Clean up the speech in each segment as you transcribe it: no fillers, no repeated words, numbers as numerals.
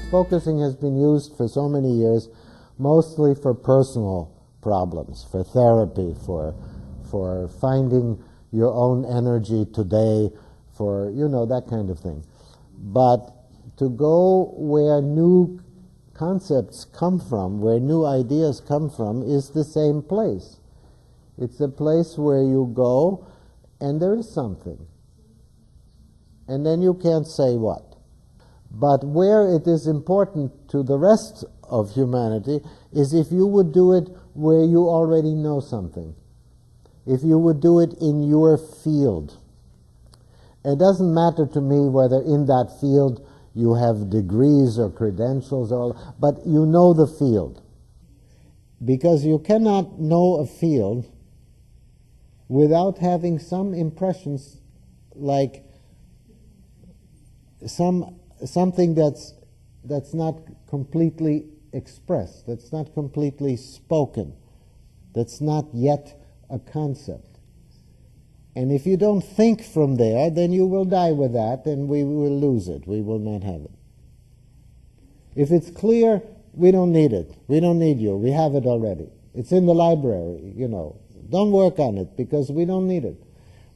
focusing has been used for so many years mostly for personal problems, for therapy, for finding your own energy today, for, you know, that kind of thing. But to go where new concepts come from, where new ideas come from, is the same place. It's a place where you go and there is something. And then you can't say what. But where it is important to the rest of humanity is if you would do it where you already know something. If you would do it in your field. It doesn't matter to me whether in that field you have degrees or credentials, but you know the field. Because you cannot know a field without having some impressions, like something that's not completely expressed, that's not completely spoken, that's not yet a concept. And if you don't think from there, then you will die with that, and we will lose it. We will not have it. If it's clear, we don't need it. We don't need you. We have it already. It's in the library, you know. Don't work on it, because we don't need it.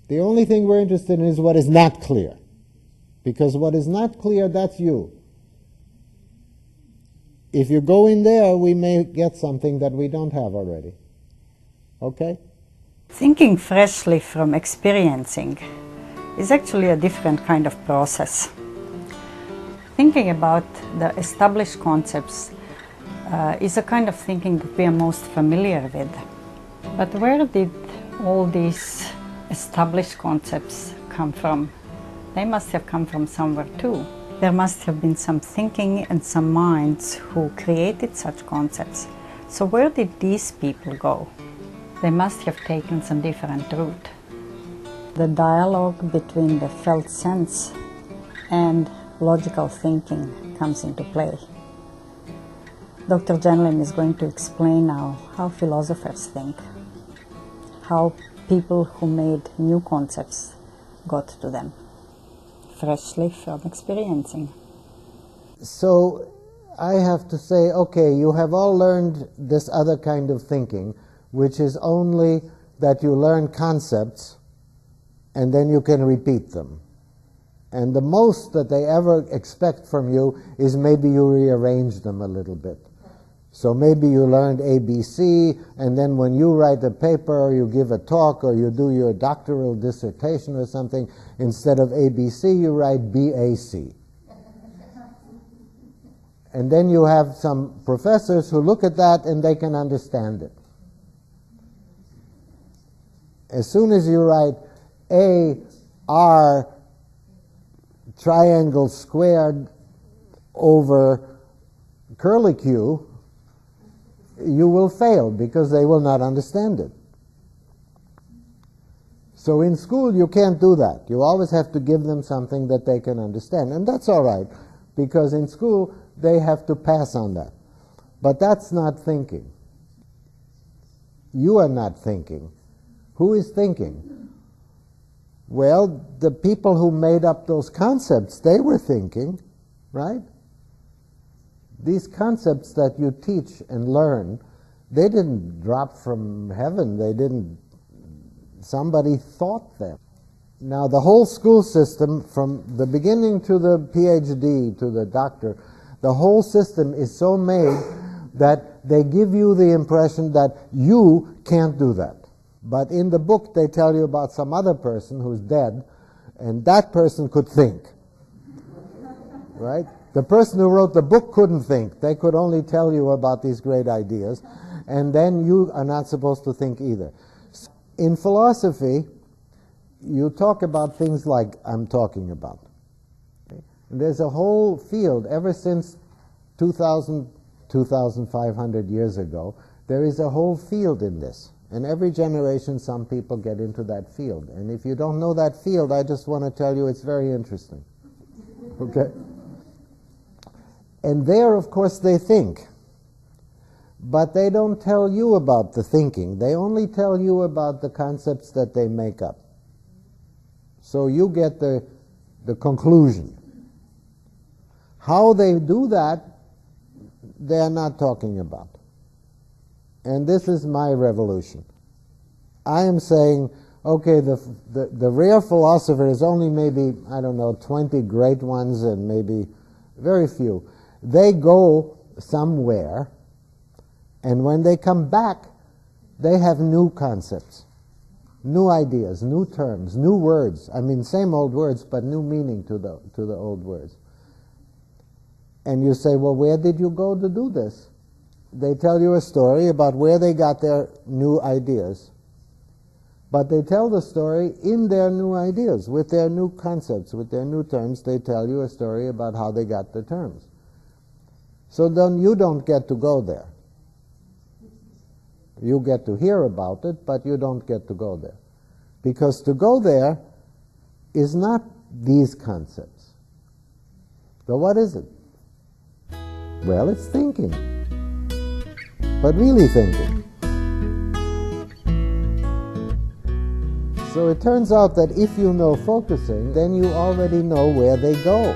The only thing we're interested in is what is not clear. Because what is not clear, that's you. If you go in there, we may get something that we don't have already. Okay? Thinking freshly from experiencing is actually a different kind of process. Thinking about the established concepts is a kind of thinking that we are most familiar with. But where did all these established concepts come from? They must have come from somewhere too. There must have been some thinking and some minds who created such concepts. So where did these people go? They must have taken some different route. The dialogue between the felt sense and logical thinking comes into play. Dr. Gendlin is going to explain now how philosophers think, how people who made new concepts got to them, freshly from experiencing. So I have to say, okay, you have all learned this other kind of thinking, which is only that you learn concepts and then you can repeat them. And the most that they ever expect from you is maybe you rearrange them a little bit. So maybe you learned ABC, and then when you write a paper or you give a talk or you do your doctoral dissertation or something, instead of ABC you write BAC. And then you have some professors who look at that and they can understand it. As soon as you write AR triangle squared over curlicue, you will fail because they will not understand it. So in school you can't do that. You always have to give them something that they can understand. And that's all right, because in school they have to pass on that. But that's not thinking. You are not thinking. Who is thinking? Well, the people who made up those concepts, they were thinking, right? These concepts that you teach and learn, they didn't drop from heaven. They didn't, somebody thought them. Now the whole school system, from the beginning to the PhD, to the doctor, the whole system is so made that they give you the impression that you can't do that. But in the book they tell you about some other person who's dead, and that person could think. Right? The person who wrote the book couldn't think. They could only tell you about these great ideas, and then you are not supposed to think either. In philosophy, you talk about things like I'm talking about. Okay? There's a whole field, ever since 2,500 years ago, there is a whole field in this. And every generation some people get into that field. And if you don't know that field, I just want to tell you it's very interesting. Okay? And there, of course, they think. But they don't tell you about the thinking. They only tell you about the concepts that they make up. So you get the conclusion. How they do that, they're not talking about. And this is my revolution. I am saying, okay, the rare philosopher is only maybe, I don't know, 20 great ones and maybe very few. They go somewhere, and when they come back, they have new concepts, new ideas, new terms, new words. I mean, same old words, but new meaning to the old words. And you say, well, where did you go to do this? They tell you a story about where they got their new ideas. But they tell the story in their new ideas, with their new concepts, with their new terms. They tell you a story about how they got the terms. So then you don't get to go there. You get to hear about it, but you don't get to go there. Because to go there is not these concepts. So what is it? Well, it's thinking. But really thinking. So it turns out that if you know focusing, then you already know where they go.